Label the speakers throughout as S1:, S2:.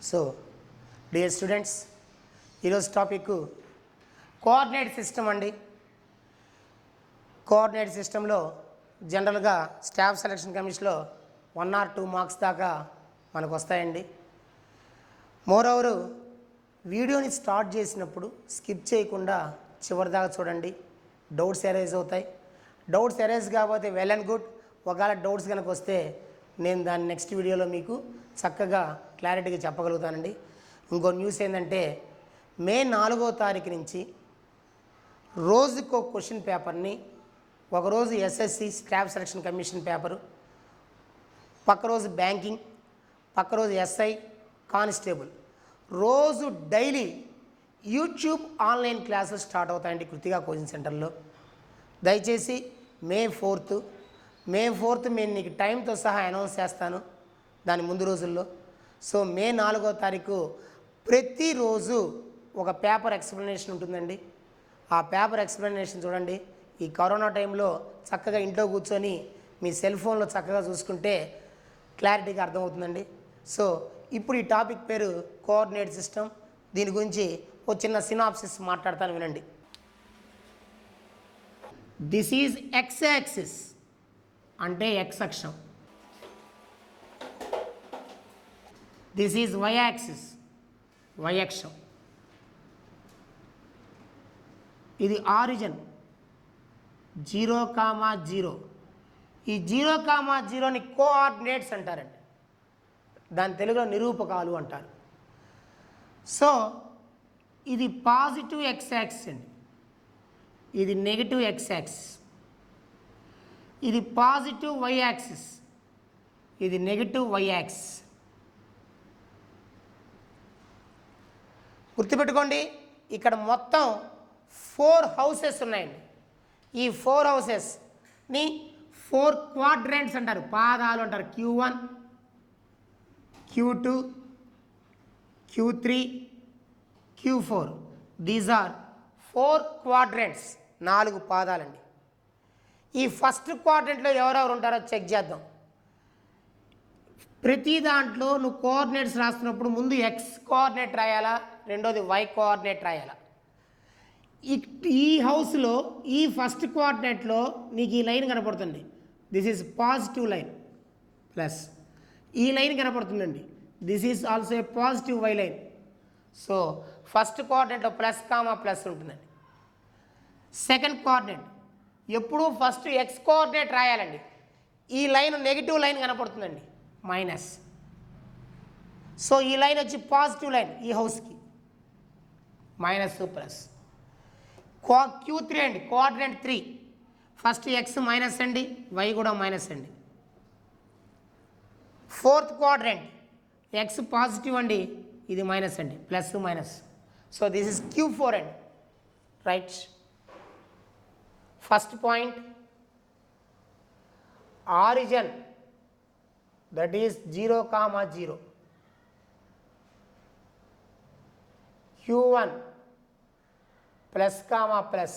S1: So dear students, ఈరోజు topic coordinate system అండి. Coordinate సిస్టంలో జనరల్గా స్టాఫ్ సెలక్షన్ కమిషన్లో 1 or 2 మార్క్స్ దాకా మనకు వస్తాయండి. మోరోవరు వీడియోని స్టార్ట్ చేసినప్పుడు స్కిప్ చేయకుండా చివరి దాకా చూడండి. డౌట్స్ ఎరేజ్ అవుతాయి. డౌట్స్ ఎరేజ్ కాకపోతే వెల్ అండ్ గుడ్. ఒకవేళ డౌట్స్ కనుక వస్తే నేను దాన్ని నెక్స్ట్ వీడియోలో మీకు చక్కగా క్లారిటీగా చెప్పగలుగుతానండి. ఇంకో న్యూస్ ఏంటంటే మే 4వ తారీఖు నుంచి రోజుకో క్వశ్చన్ పేపర్ని, ఒకరోజు SSC staff selection commission paper, పక్క రోజు బ్యాంకింగ్, పక్క రోజు ఎస్ఐ కానిస్టేబుల్, రోజు డైలీ యూట్యూబ్ ఆన్లైన్ క్లాసులు స్టార్ట్ అవుతాయండి కృతికా కోచింగ్ సెంటర్లో. దయచేసి మే 4th నేను నీకు టైంతో సహా అనౌన్స్ చేస్తాను దాని ముందు రోజుల్లో. సో మే 4వ తారీఖు ప్రతిరోజు ఒక పేపర్ ఎక్స్ప్లెనేషన్ ఉంటుందండి. ఆ పేపర్ ఎక్స్ప్లెనేషన్ చూడండి. ఈ కరోనా టైంలో చక్కగా ఇంట్లో కూర్చొని మీ సెల్ ఫోన్లో చక్కగా చూసుకుంటే క్లారిటీగా అర్థమవుతుందండి. సో ఇప్పుడు ఈ టాపిక్ పేరు కోఆర్డినేట్ సిస్టమ్. దీని గురించి ఒక చిన్న సినాప్సిస్ మాట్లాడతాను, వినండి. దిస్ ఈజ్ ఎక్స్ యాక్సిస్ అంటే ఎక్స్ అక్షం. This is Y axis Y అక్షం. ఇది ఆరిజిన్ 0,0. ఈ 0,0ని కోఆర్డినేట్స్ అంటారండి. దాని తెలుగులో నిరూపకాలు అంటారు. సో ఇది పాజిటివ్ ఎక్స్ యాక్సిస్ అండి, ఇది నెగిటివ్ ఎక్స్ యాక్సిస్. ఇది పాజిటివ్ వై యాక్సిస్, ఇది నెగిటివ్ వై యాక్సిస్. గుర్తుపెట్టుకోండి, ఇక్కడ మొత్తం 4 హౌసెస్ ఉన్నాయండి. ఈ 4 హౌసెస్ని 4 క్వాడ్రంట్స్ అంటారు, పాదాలు అంటారు. Q1, Q2, Q3, Q4. These are 4 quadrants, 4 పాదాలండి. ఈ ఫస్ట్ క్వాడ్రంట్లో ఎవరెవరు ఉంటారో చెక్ చేద్దాం. ప్రతి దాంట్లో నువ్వు కోఆర్డినేట్స్ రాస్తున్నప్పుడు ముందు ఎక్స్ కోఆర్డినేట్ రాయాలా, రెండోది వై కోఆర్డినేట్ రాయాలా. ఈ హౌస్లో ఈ ఫస్ట్ కోఆర్డినేట్లో నీకు ఈ లైన్ కనపడుతుంది. This is positive line plus ఈ లైన్ కనపడుతుందండి. This is also a positive Y line. So first కోఆర్డినేట్లో ప్లస్ కామా ప్లస్ ఉంటుందండి. సెకండ్ కోఆర్డినేట్ ఎప్పుడూ ఫస్ట్ ఎక్స్ కోఆర్డినేట్ రాయాలండి. ఈ లైన్ నెగిటివ్ లైన్ కనపడుతుందండి, మైనస్. సో ఈ లైన్ వచ్చి పాజిటివ్ లైన్ ఈ హౌస్కి, మైనస్ ప్లస్. Q3 అండి, కోఆర్డినేట్ 3. ఫస్ట్ ఎక్స్ మైనస్ అండి, వై కూడా మైనస్ అండి. ఫోర్త్ క్వాడ్రంట్ ఎక్స్ పాజిటివ్ అండి, ఇది మైనస్ అండి, plus minus. So this is Q4 అండి, right. First point origin, that is 0,0. Q1 plus comma plus,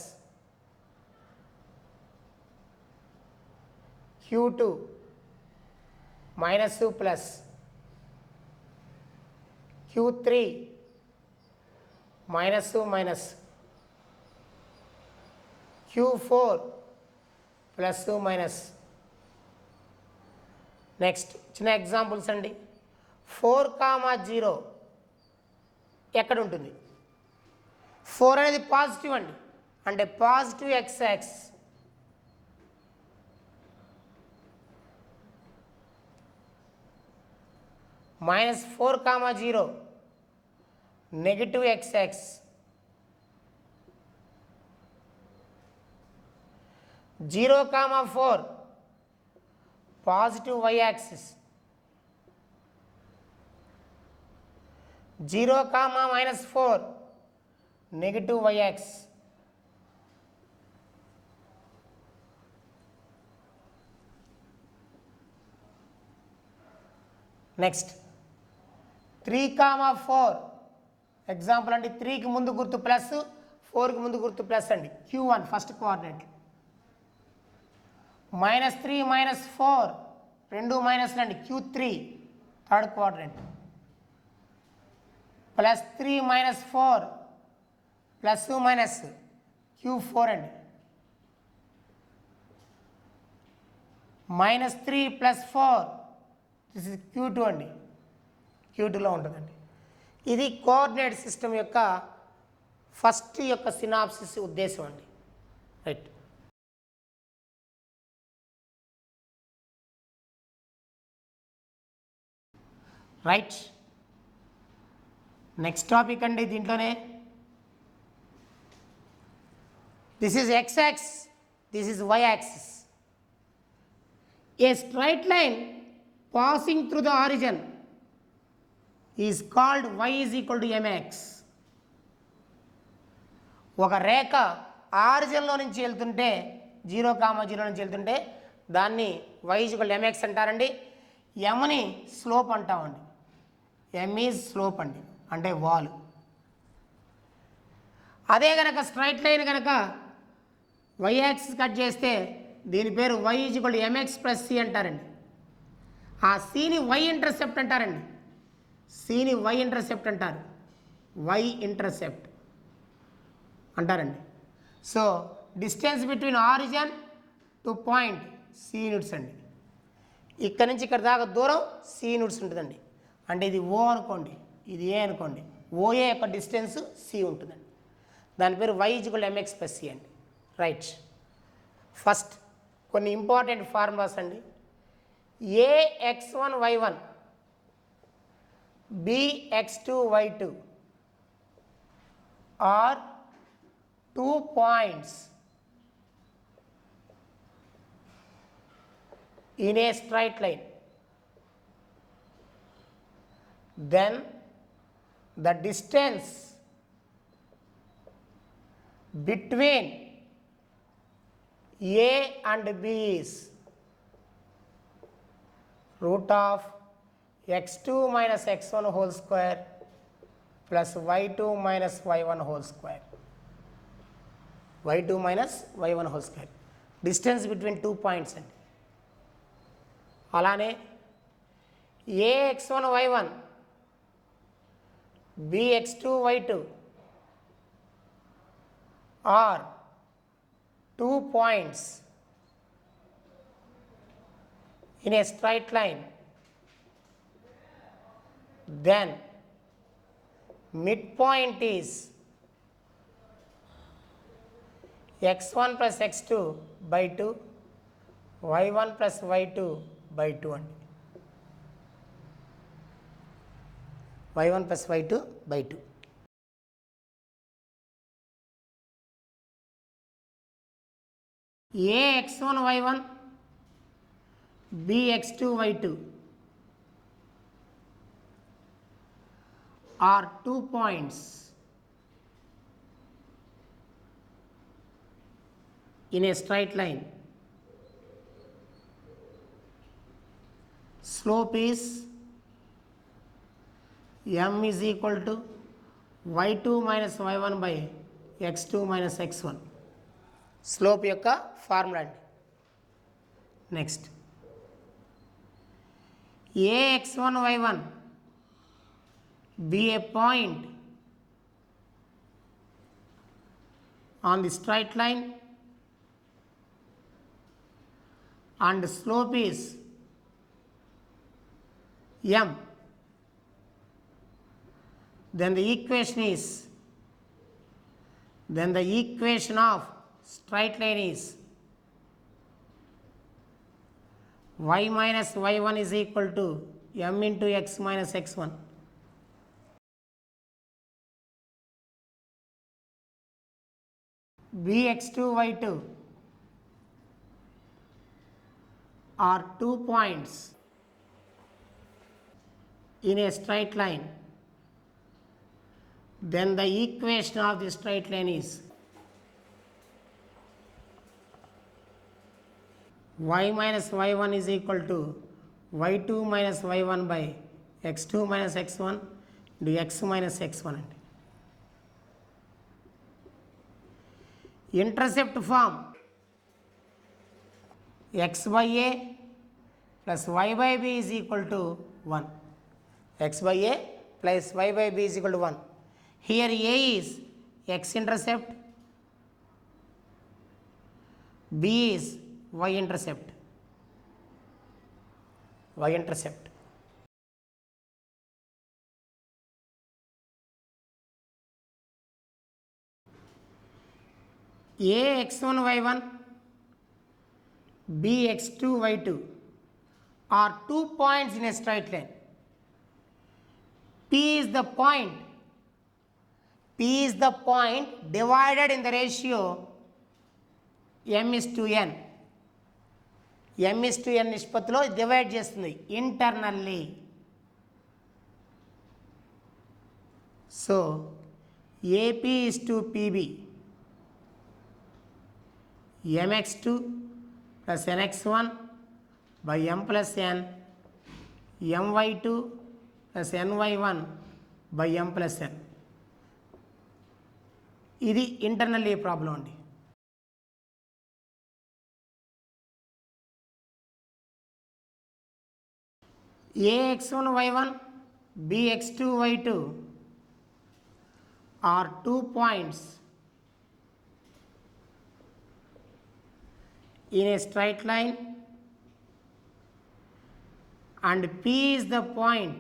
S1: Q2 minus plus, Q3 minus minus, Q4 plus minus. Next చిన్న examples అండి. 4,0 ఎక్కడ ఉంటుంది? 4 అనేది positive అండి, అంటే positive X axis. -4,0 negative X axis. 0,4 positive Y axis. 0,-4 negative Y axis. Next 3,4 example అండి. 3కి ముందు గుర్తు ప్లస్, 4కి ముందు గుర్తు ప్లస్ అండి. Q1 ఫస్ట్ కోఆర్డినేట్, -3 -4 రెండు మైనస్లు అండి. Q3 third quadrant. Plus 3 minus 4 plus minus Q4 అండి, minus 3 plus 4 this is Q2 అండి, Q2లో ఉంటుందండి. ఇది కోఆర్డినేట్ సిస్టమ్ యొక్క ఫస్ట్ యొక్క సినాప్సిస్ ఉద్దేశం అండి. రైట్. రైట్, నెక్స్ట్ టాపిక్ అండి. దీంట్లోనే this is X axis, this is Y axis. A straight line passing through the origin is called y is equal to mx. ఒక రేఖ ఆరిజిన్లో నుంచి వెళ్తుంటే 0,0 నుంచి వెళ్తుంటే దాన్ని y is equal to mx అంటారండి. mని slope అంటామండి. m ఈజ్ స్లోప్ అండి, అంటే వాలు. అదే కనుక స్ట్రైట్ లైన్ కనుక y యాక్సిస్ కట్ చేస్తే దీని పేరు y is equal to mx plus c అంటారండి. ఆ cని y ఇంటర్సెప్ట్ అంటారండి. cని y ఇంటర్సెప్ట్ అంటారు, y ఇంటర్సెప్ట్ అంటారండి. So distance between origin to point c units అండి. ఇక్కడ నుంచి ఇక్కడ దాకా దూరం c యూనిట్స్ ఉంటుందండి. అంటే ఇది O అనుకోండి, ఇది A అనుకోండి, OA యొక్క డిస్టెన్స్ c ఉంటుందండి. దాని పేరు y equal to mx plus c అండి. రైట్. ఫస్ట్ కొన్ని ఇంపార్టెంట్ ఫార్ములాస్ అండి. ax1 y1 bx2 y2 are 2 points in a straight line. Then the distance between A and B is root of x2 minus x1 whole square plus y2 minus y1 whole square. y2 minus y1 whole square. Distance between 2 points అండి. అలానే ax1 y1 bx2 y2 are 2 points in a straight line. Then midpoint is x1 plus x2 by 2 y1 plus y2 by 2 అండి. y1 plus y2 by 2. ax1 y1 bx2 y2 are 2 points in a straight line. Slope is m is equal to y2 minus y1 by x2 minus x1. Slope యొక్క formula అండి. Next ax1 y1 be a point on the straight line and slope is m. Then the equation of straight line is y minus y1 is equal to m into x minus x1. bx2 y2 are 2 points in a straight line. Then the equation of the straight line is y minus y1 is equal to y2 minus y1 by x2 minus x1 into x minus x1 అండి. Intercept form x by a plus y by b is equal to 1. x by a plus y by b is equal to 1. Here A is x-intercept, B is y-intercept. Y-intercept. A x1 y1, B x2 y2 are 2 points in a straight line. P is the point. P is the point divided in the ratio m is to n. m is to n నిష్పత్తిలో divide చేస్తుంది internally. So AP is to PB. mx2 plus nx1 by m plus n, my2 plus ny1 by m plus n. ఇది internal ఏ problem అండి. ax1 y1 bx2 y2 are 2 points in a straight line and P is the point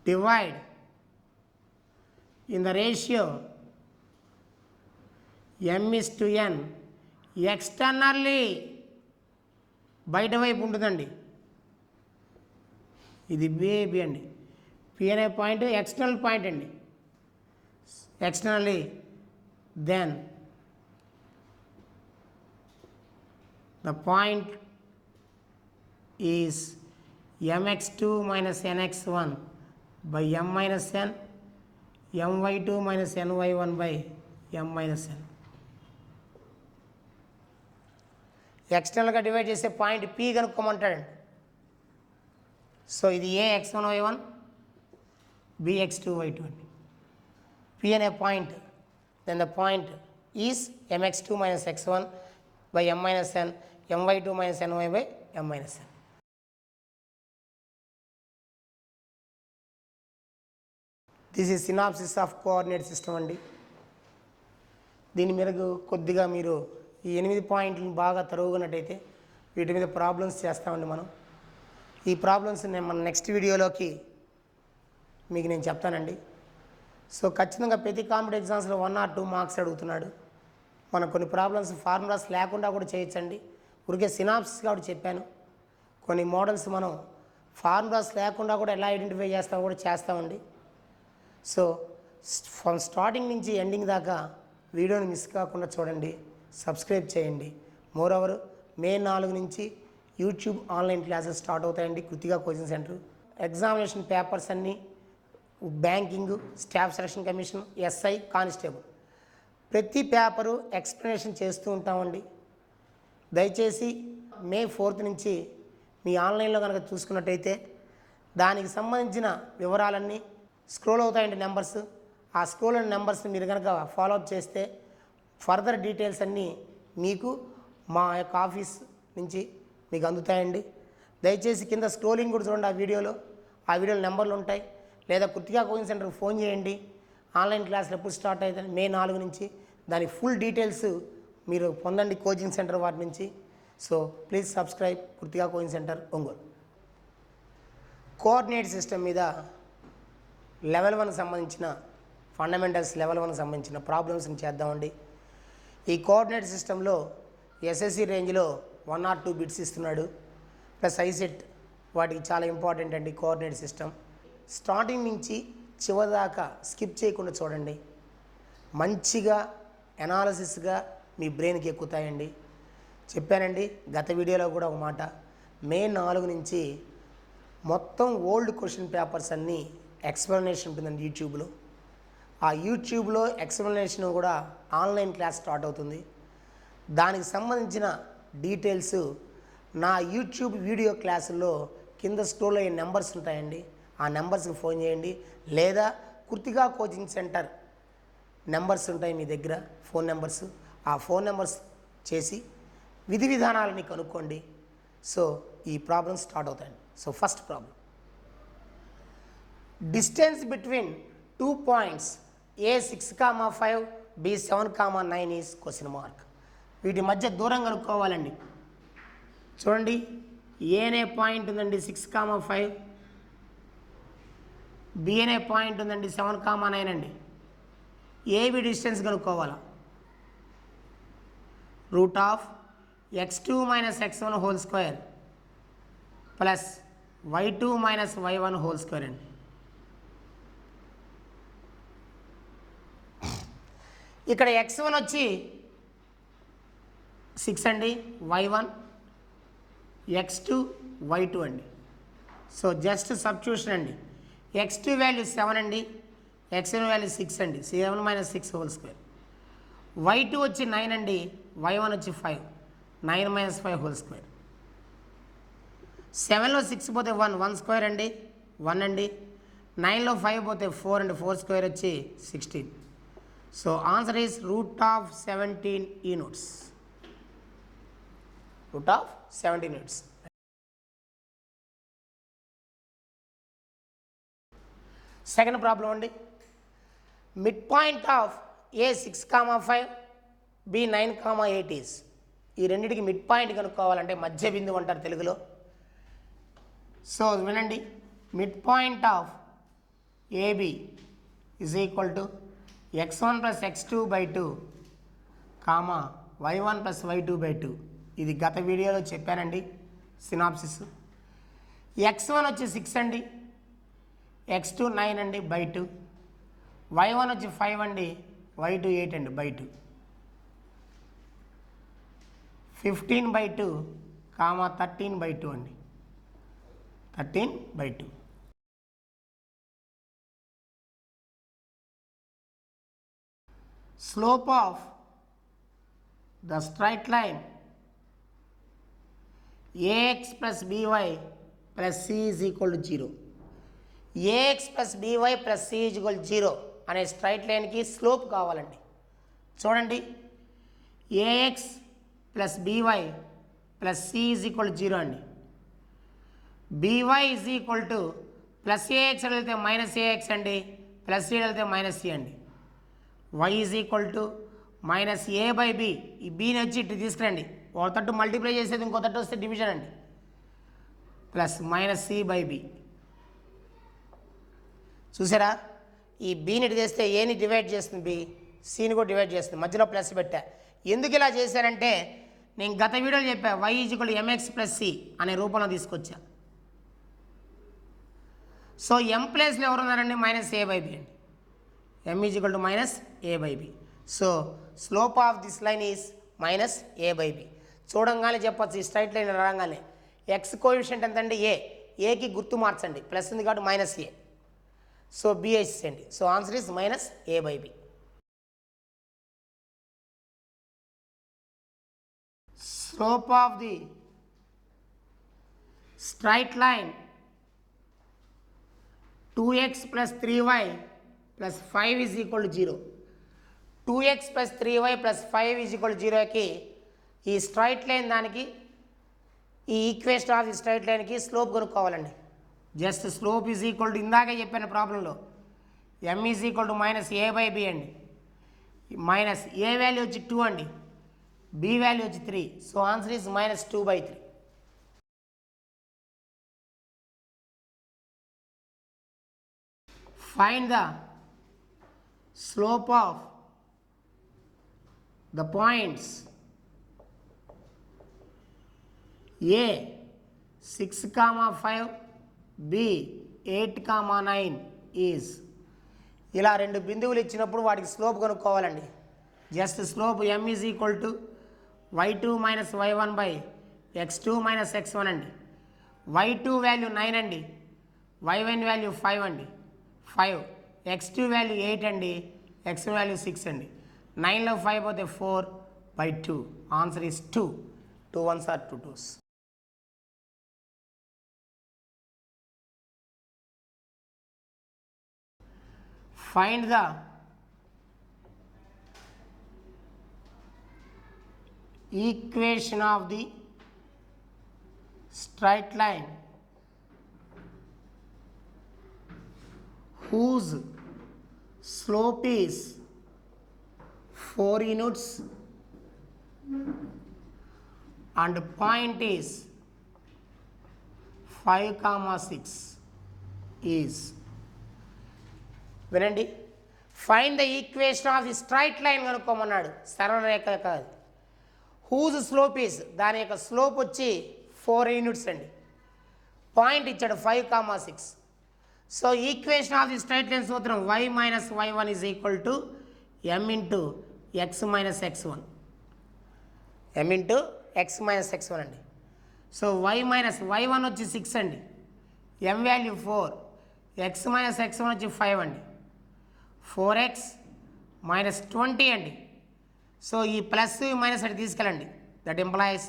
S1: divide in the ratio m is to n. Externally బయట వైపు ఉంటుందండి. ఇది B అండి. P అనే point external point అండి. Externally then the point is mx2 minus nx1 by m minus n, my2 minus ny1 by m minus n. ఎక్స్టర్నల్గా divide చేసే point P కనుక్కోమంటాడండి. సో ఇది A x1 y1 B x2 y2 అండి. P అనే point, then the point is mx2 minus x1 by m minus n, my2 minus ny by m minus n. This is synopsis of coordinate system అండి. దీని మీద కొద్దిగా మీరు ఈ 8 పాయింట్లను బాగా తరుగుకున్నట్టయితే వీటి మీద ప్రాబ్లమ్స్ చేస్తామండి మనం. ఈ ప్రాబ్లమ్స్ నేను మన నెక్స్ట్ వీడియోలోకి మీకు నేను చెప్తానండి. సో ఖచ్చితంగా ప్రతి కాంపిటేటివ్ ఎగ్జామ్స్లో 1 or 2 మార్క్స్ అడుగుతున్నాడు. మనం కొన్ని ప్రాబ్లమ్స్ ఫార్ములాస్ లేకుండా కూడా చేయొచ్చండి. ఊరికే సినాప్సిస్ కాబట్టి చెప్పాను. కొన్ని మోడల్స్ మనం ఫార్ములాస్ లేకుండా కూడా ఎలా ఐడెంటిఫై చేస్తామో కూడా చేస్తామండి. సో ఫ్రమ్ స్టార్టింగ్ నుంచి ఎండింగ్ దాకా వీడియోని మిస్ కాకుండా చూడండి, సబ్స్క్రైబ్ చేయండి. మోరోవర్ మే 4 నుంచి యూట్యూబ్ ఆన్లైన్ క్లాసెస్ స్టార్ట్ అవుతాయండి. Kritika coaching centre. Examination papers అన్నీ banking, staff selection commission, SI, constable ప్రతి పేపరు ఎక్స్ప్లెనేషన్ చేస్తూ ఉంటామండి. దయచేసి మే 4 నుంచి మీ ఆన్లైన్లో కనుక చూసుకున్నట్టయితే దానికి సంబంధించిన వివరాలన్నీ స్క్రోల్ అవుతాయండి నెంబర్స్. ఆ స్క్రోల్ అయిన నెంబర్స్ని మీరు కనుక ఫాలోఅప్ చేస్తే ఫర్దర్ డీటెయిల్స్ అన్నీ మీకు మా యొక్క ఆఫీస్ నుంచి మీకు అందుతాయండి. దయచేసి కింద స్క్రోలింగ్ కూడా చూడండి. ఆ వీడియోలో నెంబర్లు ఉంటాయి. లేదా కృతికా కోచింగ్ సెంటర్కి ఫోన్ చేయండి. ఆన్లైన్ క్లాసులు ఎప్పుడు స్టార్ట్ అవుతాయి మే 4 నుంచి దాని ఫుల్ డీటెయిల్స్ మీరు పొందండి కోచింగ్ సెంటర్ వాటి నుంచి. So please subscribe Kritika coaching centre Ongole. Coordinate system మీద లెవెల్ 1 సంబంధించిన ఫండమెంటల్స్ లెవెల్ 1 సంబంధించిన ప్రాబ్లమ్స్ని చేద్దామండి. ఈ కోఆర్డినేట్ సిస్టంలో ఎస్ఎస్సి రేంజ్లో 1 or 2 బిట్స్ ఇస్తున్నాడు, ప్లస్ ఐసెట్. వాటికి చాలా ఇంపార్టెంట్ అండి కోఆర్డినేట్ సిస్టమ్. స్టార్టింగ్ నుంచి చివరిదాకా స్కిప్ చేయకుండా చూడండి. మంచిగా ఎనాలిసిస్గా మీ బ్రెయిన్కి ఎక్కుతాయండి. చెప్పానండి గత వీడియోలో కూడా ఒక మాట, మే 4 నుంచి మొత్తం ఓల్డ్ క్వశ్చన్ పేపర్స్ అన్నీ ఎక్స్ప్లెనేషన్ ఉంటుందండి యూట్యూబ్లో. ఆ యూట్యూబ్లో ఎక్స్ప్లెనేషన్ కూడా ఆన్లైన్ క్లాస్ స్టార్ట్ అవుతుంది. దానికి సంబంధించిన డీటెయిల్స్ నా యూట్యూబ్ వీడియో క్లాసుల్లో కింద స్క్రోల్ అయ్యే నెంబర్స్ ఉంటాయండి. ఆ నెంబర్స్కి ఫోన్ చేయండి. లేదా కృతికా కోచింగ్ సెంటర్ నెంబర్స్ ఉంటాయి మీ దగ్గర, ఫోన్ నెంబర్స్. ఆ ఫోన్ నెంబర్స్ చేసి విధి విధానాలని కనుక్కోండి. సో ఈ ప్రాబ్లమ్ స్టార్ట్ అవుతాయండి. So first problem, distance between 2 points A 6,5 B 7,9 is question mark. వీటి మధ్య దూరం కనుక్కోవాలండి. చూడండి, ఏ అనే పాయింట్ ఉందండి 6,5, బి అనే పాయింట్ ఉందండి 7,9 అండి. ఏబి డిస్టెన్స్ కనుక్కోవాలా. Root of x2 minus x1 whole square plus y2 minus y1 whole square అండి. ఇక్కడ x1 వచ్చి 6 అండి, y1, x2, y2 అండి. సో జస్ట్ సబ్స్టిట్యూషన్ అండి. x2 వాల్యూ 7 అండి, x1 వాల్యూ 6 అండి, 7 మైనస్ 6 హోల్ స్క్వేర్. y2 వచ్చి 9 అండి, y1 వచ్చి 5, 9 మైనస్ 5 హోల్ స్క్వేర్. 7లో 6 పోతే 1 స్క్వేర్ అండి, 1 అండి. 9లో 5 పోతే 4 అండి, 4 స్క్వేర్ వచ్చి 16. So answer is root of 17 units. Root of 17 units. Second problem అండి, mid point of A 6,5 B 9,8 is. ఈ రెండింటికి మిడ్ పాయింట్ కనుక్కోవాలంటే మధ్య బిందువు అంటారు తెలుగులో. సో వినండి, mid point of AB is equal to x1 plus x2 by 2 comma y1 plus y2 by 2. ఇది గత వీడియోలో చెప్పానండి, సినాప్సిస్. x1 వచ్చి 6 అండి, x2 9 అండి బై 2, y1 వచ్చి 5 అండి, y2 8 అండి బై 2. 15 బై 2 కామా 13 బై 2 అండి, 13 by 2. Slope of the straight line ax plus by plus c is equal to 0. ax plus by plus c is equal to 0 అనే straight లైన్కి slope కావాలండి. చూడండి, ax plus by plus c is equal to 0 అండి. by is equal to plus ax వెళ్తే minus ax అండి, plus c వెళ్తే minus c అండి. y is equal to minus A by B. ఈ బీని వచ్చి ఇటు తీసుకురండి, ఒక తట్టు మల్టిప్లై చేసేది ఇంకో తట్టు వస్తే డివిజన్ అండి, plus minus C by B. చూసారా, ఈ బీని ఇటు చేస్తే ఏని డివైడ్ చేస్తుంది, బి సిని కూడా డివైడ్ చేస్తుంది, మధ్యలో ప్లస్ పెట్టా. ఎందుకు ఇలా చేశారంటే నేను గత వీడియోలో చెప్పా, y is equal to MX plus C అనే రూపంలో తీసుకొచ్చా. సో ఎం ప్లేస్లో ఎవరున్నారండి, మైనస్ ఏ బై బి అండి. m is equal to minus a by b. So slope of this line is minus A by B. చూడంగానే చెప్పచ్చు, ఈ straight line రాగానే ఎక్స్ కోఎఫిషియంట్ ఎంత అండి, ఏకి గుర్తు మార్చండి, ప్లస్ ఉంది కాబట్టి మైనస్ ఏ. సో బి వేసేయండి. So answer is minus A by B. Slope of the straight line 2x plus 3y plus 5 is equal to 0. 2x plus 3y plus 5 is equal to 0కి ఈ straight line దానికి ఈ equation of ఈ straight లైన్కి slope కనుక్కోవాలండి. Just slope is equal to ఇందాకే చెప్పాను ప్రాబ్లంలో, m is equal to minus A by B అండి. మైనస్ ఏ వాల్యూ వచ్చి 2 అండి, బి వాల్యూ వచ్చి 3. So answer is minus 2/3. Find the slope of the points a 6,5 b 8,9 is. ఇలా రెండు బిందువులు ఇచ్చినప్పుడు వాటికి స్లోప్ కనుక్కోవాలండి. Just slope m is equal to y2 minus y1 by x2 minus x1 అండి. y2 వాల్యూ 9 అండి, y1 value 5 అండి, 5. x2 value 8 అండి, x1 వాల్యూ 6 అండి. 9లో 5 పోతే 4/2. Answer is 2. 2 1s are 2 2s. Find the equation of the straight line whose slope is 4 units and point is 5,6 is వినండి find the equation of the straight line కనుక్కోమన్నాడు సరళ రేఖ కాదు whose slope is దాని యొక్క slope వచ్చి 4 units అండి point ఇచ్చాడు 5,6 so equation of the straight line సూత్రం y minus y1 is equal to m into x minus x1 m into x minus x1 అండి సో y మైనస్ y1 వచ్చి 6 అండి m value 4 x minus x1 వచ్చి 5 అండి 4x minus 20 అండి so ఈ plus minus అటు తీసుకెళ్ళండి దట్ ఎంప్లాయిస్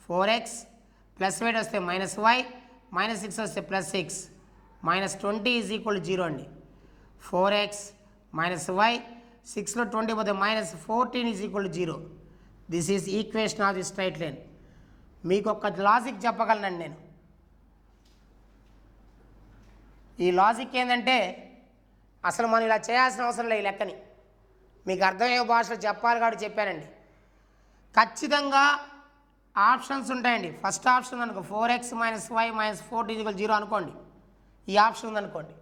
S1: 4x ప్లస్ 8 వస్తే మైనస్ y మైనస్ 6 వస్తే ప్లస్ 6 మైనస్ 20 ఈజ్ ఈక్వల్ 0 అండి 4x మైనస్ y 6లో 20 పోతే minus 14 is equal 0 this is equation of the straight line మీకు ఒక లాజిక్ చెప్పగలనండి నేను ఈ లాజిక్ ఏంటంటే అసలు మనం ఇలా చేయాల్సిన అవసరం లేదు ఈ లెక్కని మీకు అర్థమయ్యే భాషలో చెప్పాలి కాబట్టి చెప్పానండి ఖచ్చితంగా ఆప్షన్స్ ఉంటాయండి ఫస్ట్ ఆప్షన్ అనుకో 4x మైనస్ y మైనస్ 14 0 అనుకోండి ఈ ఆప్షన్ ఉందనుకోండి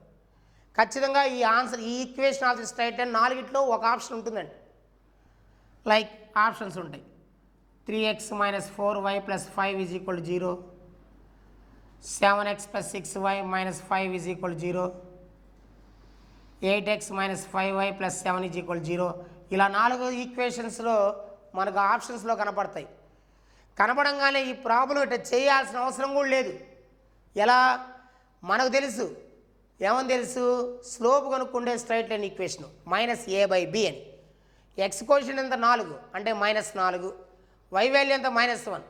S1: ఖచ్చితంగా ఈ ఆన్సర్ ఈ equation of the straight line 4గిట్లో ఒక ఆప్షన్ ఉంటుందండి లైక్ ఆప్షన్స్ ఉంటాయి 3x minus 4y plus 5 is equal 0 7x plus 6y minus 5 is equal 0 8x minus 5y plus 7 is equal 0 ఇలా 4 ఈక్వేషన్స్లో మనకు ఆప్షన్స్లో కనపడతాయి కనపడంగానే ఈ ప్రాబ్లం ఇట్లా చేయాల్సిన అవసరం కూడా లేదు ఎలా మనకు తెలుసు ఏమని తెలుసు స్లోప్ కనుక్కుండే straight line equation minus a/b అని ఎక్స్ కోషియంట్ ఎంత 4 అంటే మైనస్ 4 y వాల్యూ ఎంత minus 1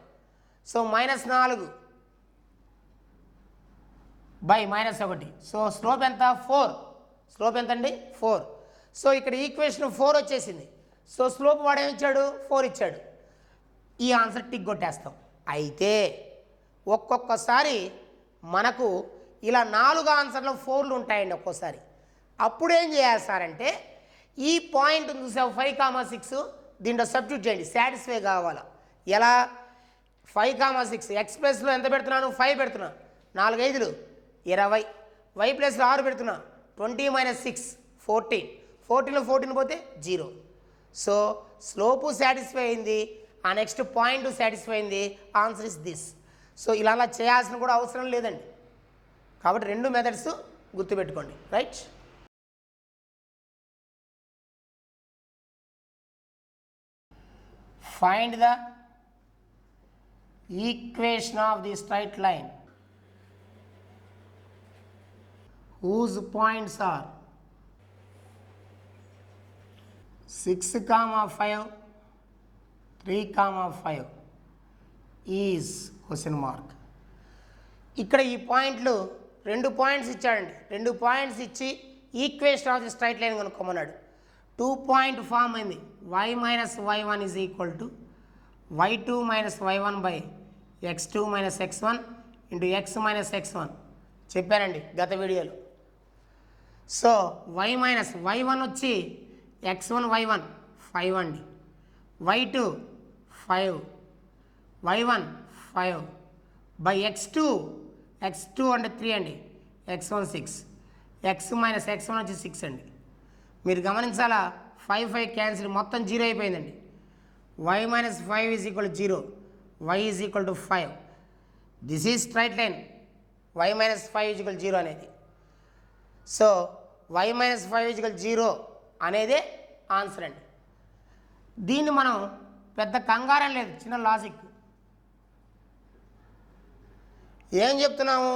S1: so minus 4 by minus 1 so slope ఎంత 4 స్లోప్ ఎంత అండి 4 సో ఇక్కడ ఈక్వేషన్ 4 వచ్చేసింది సో స్లోప్ వాడు ఏమి ఇచ్చాడు 4 ఇచ్చాడు ఈ ఆన్సర్ టిక్ కొట్టేస్తాం అయితే ఒక్కొక్కసారి మనకు ఇలా 4 ఆన్సర్లో 4లు ఉంటాయండి ఒక్కోసారి అప్పుడు ఏం చేయాలి సార్ అంటే ఈ పాయింట్ చూసావు 5,6 దీంట్లో సబ్స్టిట్యూట్ చేయండి సాటిస్ఫై కావాలా ఎలా 5,6 ఎక్స్ ప్లస్లో ఎంత పెడుతున్నాను 5 పెడుతున్నా 4 5లు 20 వై ప్లస్లో 6 పెడుతున్నా 20 మైనస్ 6 14 14లో 14 పోతే 0 సో స్లోపు సాటిస్ఫై అయింది ఆ నెక్స్ట్ పాయింట్ సాటిస్ఫై అయింది ఆన్సర్ ఇస్ దిస్ సో ఇలా చేయాల్సిన కూడా అవసరం లేదండి కాబట్టి 2 మెథడ్స్ గుర్తుపెట్టుకోండి right find the equation of the straight line whose points are 6, 5, 3, 5 is question mark ఇక్కడ ఈ పాయింట్లు 2 పాయింట్స్ ఇచ్చాడండి 2 పాయింట్స్ ఇచ్చి equation of the straight line కనుక్కోమన్నాడు 2 పాయింట్ ఫామ్ అయింది y minus y1 is equal to y2 minus y1 by x2 minus x1 into x minus x1 చెప్పానండి గత వీడియోలో సో y మైనస్ y1 వచ్చి x1 y1 5 అండి y2 5 y1 5 by x2 అంటే 3 అండి x1 6 x minus x1 వచ్చి 6 అండి మీరు గమనించాలా 5 క్యాన్సిల్ మొత్తం 0 అయిపోయిందండి y minus 5 is equal 0 y is equal to 5 this is straight line y minus 5 is equal 0 అనేది so y minus 5 is equal 0 అనేదే ఆన్సర్ అండి దీన్ని మనం పెద్ద కంగారం లేదు చిన్న లాజిక్ ఏం చెప్తున్నాము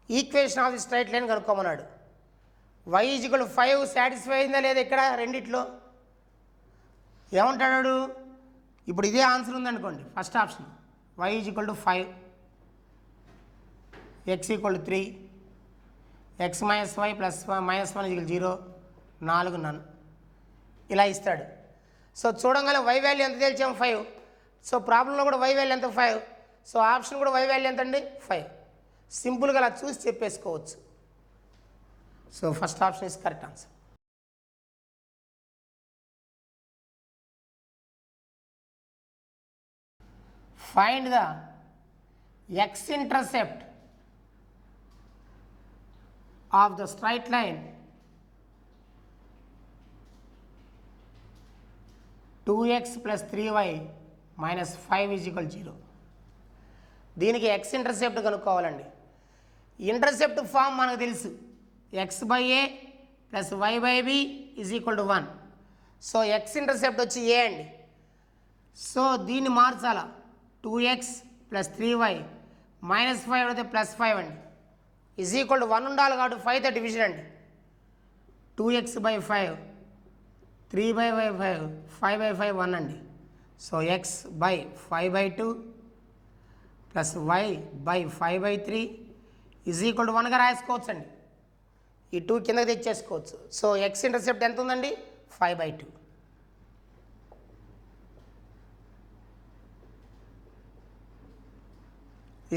S1: equation of the straight line కనుక్కోమన్నాడు y ఈజ్ ఈక్వల్ 5 సాటిస్ఫై అయిందా లేదా ఇక్కడ రెండిట్లో ఏమంటాడు ఇప్పుడు ఇదే ఆన్సర్ ఉందనుకోండి first option y is equal to 5 x equal to 3 x minus 5 plus minus 1 is equal 0 4 none ఇలా ఇస్తాడు సో చూడంగానే y వాల్యూ ఎంత తెలిసాం 5 సో ప్రాబ్లంలో కూడా y వాల్యూ ఎంత 5 సో ఆప్షన్ కూడా y వాల్యూ ఎంత అండి 5. సింపుల్గా అలా చూసి చెప్పేసుకోవచ్చు. So first option is correct answer. Find the x-intercept of the straight line 2x plus 3y minus 5 is equal 0. దీనికి x-intercept కనుక్కోవాలండి. ఇంటర్సెప్ట్ ఫామ్ మనకు తెలుసు, x/a plus y/b is equal to 1. So x-intercept వచ్చి a అండి. So దీన్ని మార్చాలా, 2x plus 3y minus 5 అయితే plus 5 అండి, is equal to 1 ఉండాలి కాబట్టి 5తో డివిజన్ అండి. 2x/5, 3/5, 5/5 1 అండి. So x/5/2 plus y/5/3 is equal to 1గా రాసుకోవచ్చు అండి. ఈ 2 కిందకి తెచ్చేసుకోవచ్చు. సో x-intercept ఎంత ఉందండి 5/2.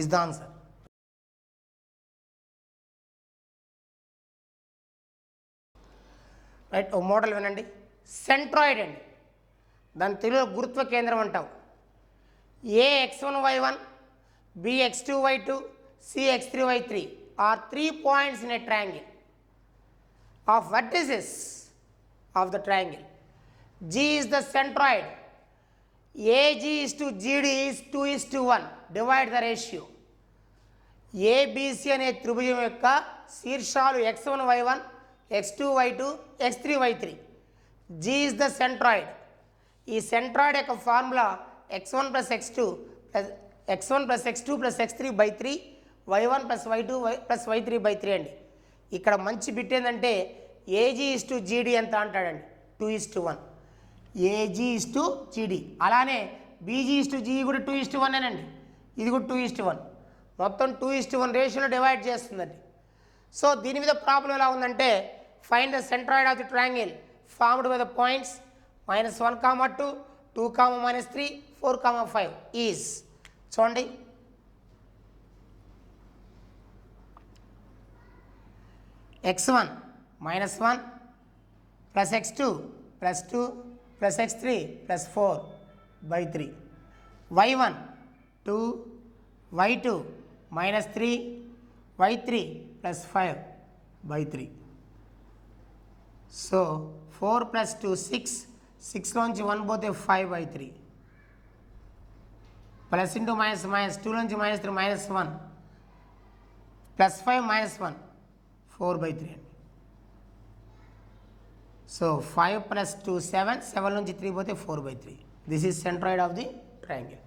S1: is the answer. రైట్, ఒక మోడల్ వినండి. సెంట్రాయిడ్ అండి, దాని తెలుగులో గురుత్వ కేంద్రం అంటాం. ఏ x1y1, b x2y2, c x3y3 are 3 points in a triangle of vertices of the triangle. G is the centroid. AG is to GD is 2:1. Divide the ratio. ABC అనే త్రిభుజం యొక్క శీర్షాలు x1y1, x2y2, x3y3. G is the centroid. ఈ centroid యొక్క formula x1 plus x2 plus x3/3 y1 plus y2 plus y3/3 అండి. ఇక్కడ మంచి bit ఏంటంటే AG is to GD ఎంత అంటాడండి 2:1. AG is to GD. అలానే BG is to GE కూడా 2:1 అండి. ఇది కూడా 2:1. మొత్తం 2:1 రేషియోలో డివైడ్ చేస్తుందండి. సో దీని మీద ప్రాబ్లం ఎలా ఉందంటే find the centroid of the triangle formed by the points -1, 2, 2, -3, 4, 5 is. చూడండి, x1 -1 plus x2 plus 2 plus x3 plus 4/3, y1 2, y2 -3, y3 plus 5/3. So 4 plus 2 6, 6లోంచి 1 పోతే 5/3 ప్లస్ ఇంటూ మైనస్ మైనస్ 2లోంచి -3 -1 plus 5 -1 4/3 అండి. So 5 plus 2 7, 7 నుంచి 3 పోతే 4/3. This is centroid of the triangle.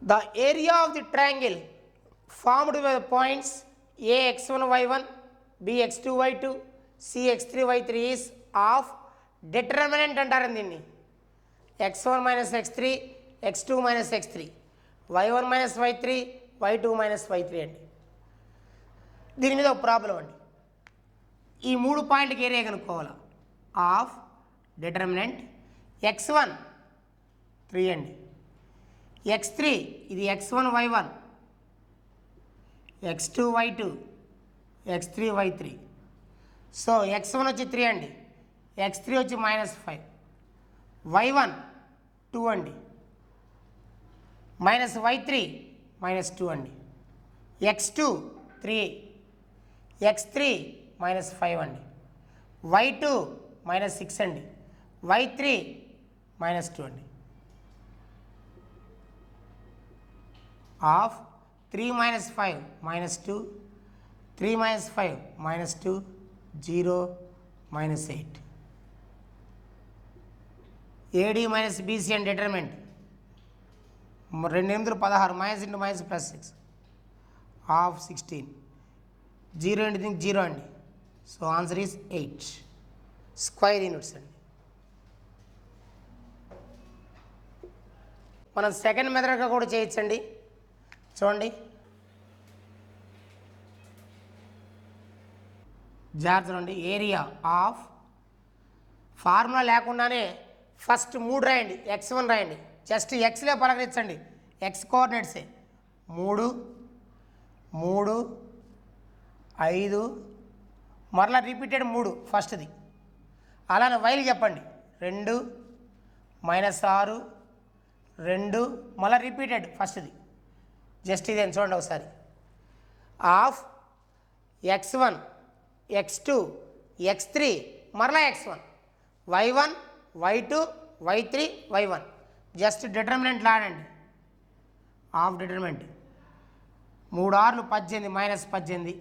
S1: The area of the triangle formed by the points A x1y1, B x2y2, C x3y3 is of determinant అంటారండి దీన్ని. x1 minus x3, x2 minus x3, y1 minus y3, y2 minus y3 అండి. దీని మీద ఒక problem అండి. ఈ 3 పాయింట్కి area కనుక్కోవాలి. ఆఫ్ డిటర్మినెంట్ x1 3 అండి, x3 ఇది x1 y1, x2 y2, x3 y3. So x1 వచ్చి 3 అండి, x3 వచ్చి -5, y1 2 అండి, -y3 -2 అండి, x2 3, x3 -5 అండి, y2 -6 అండి, y3 -2 అండి. Of 3 - 5 -2, 3 - 5 -2, 0 -8. AD - BC and determinant 2 8 16 minus into minus plus 6 of 16, 0 into 0 అండి. So answer is 8 square units అండి. మనం సెకండ్ మెథడ్గా కూడా చేయొచ్చండి. చూడండి, జాగ్రత్త చూడండి. ఏరియా ఆఫ్ ఫార్ములా లేకుండానే ఫస్ట్ 3 రాయండి, x1 రాయండి, జస్ట్ ఎక్స్లే పలకరించండి, ఎక్స్ కోఆర్డినేట్సే 3 3 5 మరలా రిపీటెడ్ 3 ఫస్ట్ది. అలానే వైలు చెప్పండి 2 -6 2 మళ్ళీ రిపీటెడ్ ఫస్ట్ది. జస్ట్ ఇదేం చూడండి ఒకసారి. ఆఫ్ x1 x2 x3 మరలా x1 y1 y2 y3 y1. Just determinant లాడండి. ఆఫ్ డిటర్మినెంట్ 3 6 18 -18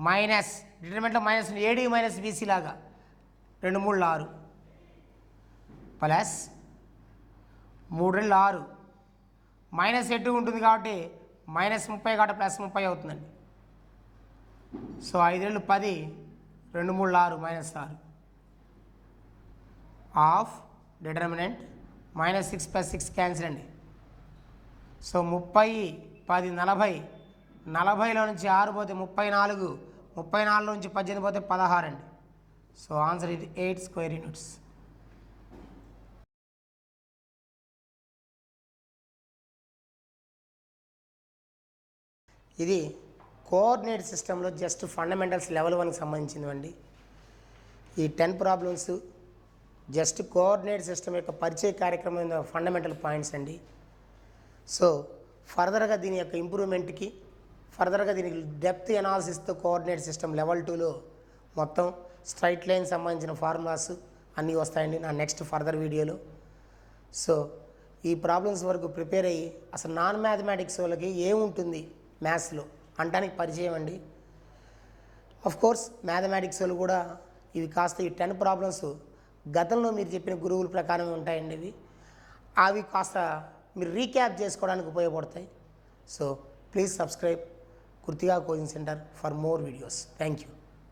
S1: మైనస్ డిటర్మినెంట్లో మైనస్ ఏడి మైనస్ బీసీ లాగా 2 3 6 ప్లస్ 3 2 6 మైనస్ ఎటు ఉంటుంది కాబట్టి -30 కాబట్టి +30 అవుతుందండి. సో 5 2 10 2 3 6 -6 ఆఫ్ డిటర్మినెంట్ -6 + 6 క్యాన్సిల్ అండి. సో 30 10 40 40లో నుంచి 6 పోతే 34 34లో నుంచి 18 పోతే 16 అండి. సో ఆన్సర్ ఇది 8 స్క్వేర్ యూనిట్స్. ఇది కోఆర్డినేట్ సిస్టంలో జస్ట్ ఫండమెంటల్స్ లెవెల్ 1కి సంబంధించినవండి. ఈ 10 ప్రాబ్లమ్స్ జస్ట్ కోఆర్డినేట్ సిస్టమ్ యొక్క పరిచయ కార్యక్రమం ఫండమెంటల్ పాయింట్స్ అండి. సో ఫర్దర్గా దీని యొక్క ఇంప్రూవ్మెంట్కి, ఫర్దర్గా దీనికి డెప్త్ ఎనాలిసిస్తో కోఆర్డినేట్ సిస్టమ్ లెవెల్ 2లో మొత్తం స్ట్రైట్ లైన్ సంబంధించిన ఫార్ములాస్ అన్నీ వస్తాయండి నా నెక్స్ట్ ఫర్దర్ వీడియోలో. సో ఈ ప్రాబ్లమ్స్ వరకు ప్రిపేర్ అయ్యి అసలు నాన్ మ్యాథమెటిక్స్ వాళ్ళకి ఏముంటుంది మ్యాథ్స్లో అంటానికి పరిచయం అండి. ఆఫ్ కోర్స్ మ్యాథమెటిక్స్ వాళ్ళు కూడా ఇవి కాస్త ఈ 10 ప్రాబ్లమ్స్ గతంలో మీరు చెప్పిన గురువుల ప్రకారం ఉంటాయండి. అవి కాస్త మీరు రీక్యాప్ చేసుకోవడానికి ఉపయోగపడతాయి. So please subscribe Kritika coaching centre for more videos. Thank you.